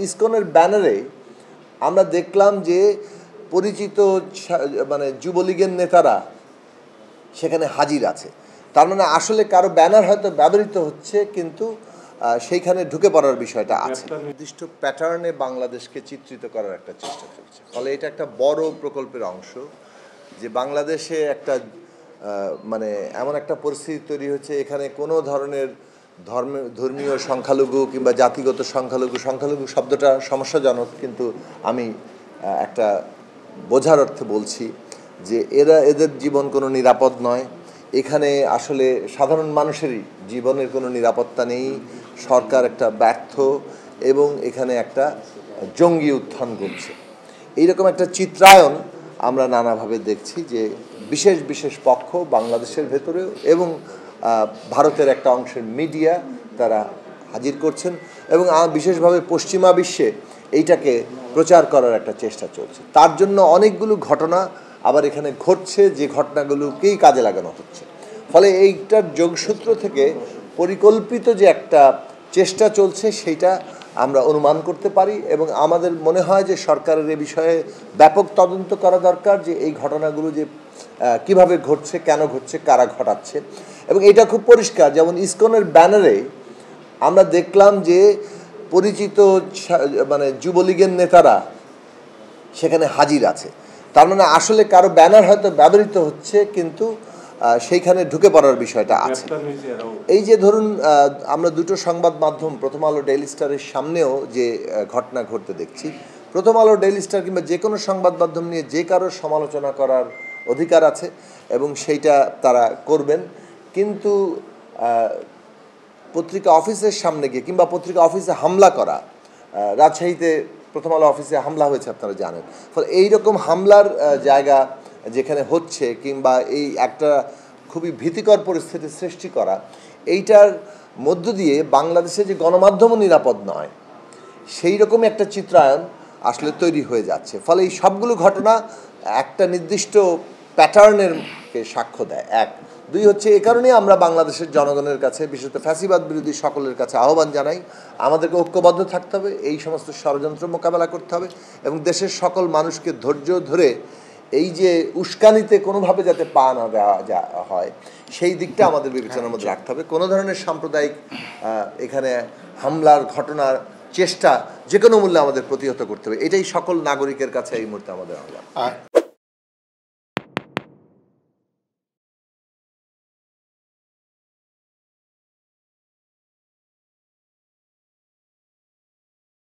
ইসকনের ব্যানারে আমরা দেখলাম যে পরিচিত মানে যুবলীগের নেতারা সেখানে হাজির আছে। তার মানে আসলে কারো ব্যানার হয়তো ব্যবহৃত হচ্ছে, কিন্তু সেইখানে ঢুকে পড়ার বিষয়টা আছে। নির্দিষ্ট প্যাটার্নে বাংলাদেশকে চিত্রিত করার একটা চেষ্টা চলছে। ফলে এটা একটা বড় প্রকল্পের অংশ যে বাংলাদেশে একটা মানে এমন একটা পরিস্থিতি তৈরি হচ্ছে, এখানে কোনো ধরনের ধর্মীয় সংখ্যালঘু কিংবা জাতিগত সংখ্যালঘু শব্দটা সমস্যাজনক, কিন্তু আমি একটা বোঝার অর্থে বলছি যে এদের জীবন কোনো নিরাপদ নয়। এখানে আসলে সাধারণ মানুষেরই জীবনের কোনো নিরাপত্তা নেই। সরকার একটা ব্যর্থ এবং এখানে একটা জঙ্গি উত্থান ঘটছে। এইরকম একটা চিত্রায়ন আমরা নানাভাবে দেখছি যে বিশেষ বিশেষ পক্ষ বাংলাদেশের ভেতরেও এবং ভারতের একটা অংশের মিডিয়া তারা হাজির করছেন এবং বিশেষভাবে পশ্চিমা বিশ্বে এইটাকে প্রচার করার একটা চেষ্টা চলছে। তার জন্য অনেকগুলো ঘটনা আবার এখানে ঘটছে, যে ঘটনাগুলোকেই কাজে লাগানো হচ্ছে। ফলে এইটার যোগসূত্র থেকে পরিকল্পিত যে একটা চেষ্টা চলছে সেইটা আমরা অনুমান করতে পারি এবং আমাদের মনে হয় যে সরকারের এ বিষয়ে ব্যাপক তদন্ত করা দরকার, যে এই ঘটনাগুলো যে কিভাবে ঘটছে, কেন ঘটছে, কারা ঘটাচ্ছে। এবং এটা খুব পরিষ্কার, যেমন ইসকনের ব্যানারে আমরা দেখলাম যে পরিচিত মানে যুবলীগের নেতারা সেখানে হাজির আছে। তার মানে আসলে কারো ব্যানার হয়তো ব্যবহৃত হচ্ছে, কিন্তু সেইখানে ঢুকে পড়ার বিষয়টা আছে। এই যে ধরুন আমরা দুটো সংবাদ মাধ্যম, প্রথম আলো, ডেইলি স্টারের সামনেও যে ঘটনা ঘটতে দেখছি, প্রথম আলো, ডেইলি স্টার কিংবা যে কোনো সংবাদ মাধ্যম নিয়ে যে কারোর সমালোচনা করার অধিকার আছে এবং সেইটা তারা করবেন, কিন্তু পত্রিকা অফিসের সামনে গিয়ে কিংবা পত্রিকা অফিসে হামলা করা, রাজশাহীতে প্রথম আলো অফিসে হামলা হয়েছে আপনারা জানেন। ফলে এইরকম হামলার জায়গা যেখানে হচ্ছে কিংবা এই একটা খুবই ভীতিকর পরিস্থিতি সৃষ্টি করা, এইটার মধ্য দিয়ে বাংলাদেশে যে গণমাধ্যমও নিরাপদ নয়, সেই রকমই একটা চিত্রায়ন আসলে তৈরি হয়ে যাচ্ছে। ফলে এই সবগুলো ঘটনা একটা নির্দিষ্ট প্যাটার্নের সাক্ষ্য দেয়। এক, দুই হচ্ছে এ কারণেই আমরা বাংলাদেশের জনগণের কাছে, বিশেষত ফ্যাসিবাদ বিরোধী সকলের কাছে আহ্বান জানাই, আমাদেরকে ঐক্যবদ্ধ থাকতে হবে, এই সমস্ত ষড়যন্ত্র মোকাবেলা করতে হবে এবং দেশের সকল মানুষকে ধৈর্য ধরে এই যে উস্কানিতে কোনোভাবে যাতে পা না দেওয়া হয় সেই দিকটা আমাদের বিবেচনার মধ্যে রাখতে হবে। কোনো ধরনের সাম্প্রদায়িক এখানে হামলার ঘটনার চেষ্টা যে কোনো মূল্যে আমাদের প্রতিহত করতে হবে, এটাই সকল নাগরিকের কাছে এই মুহূর্তে আমাদের আহ্বান।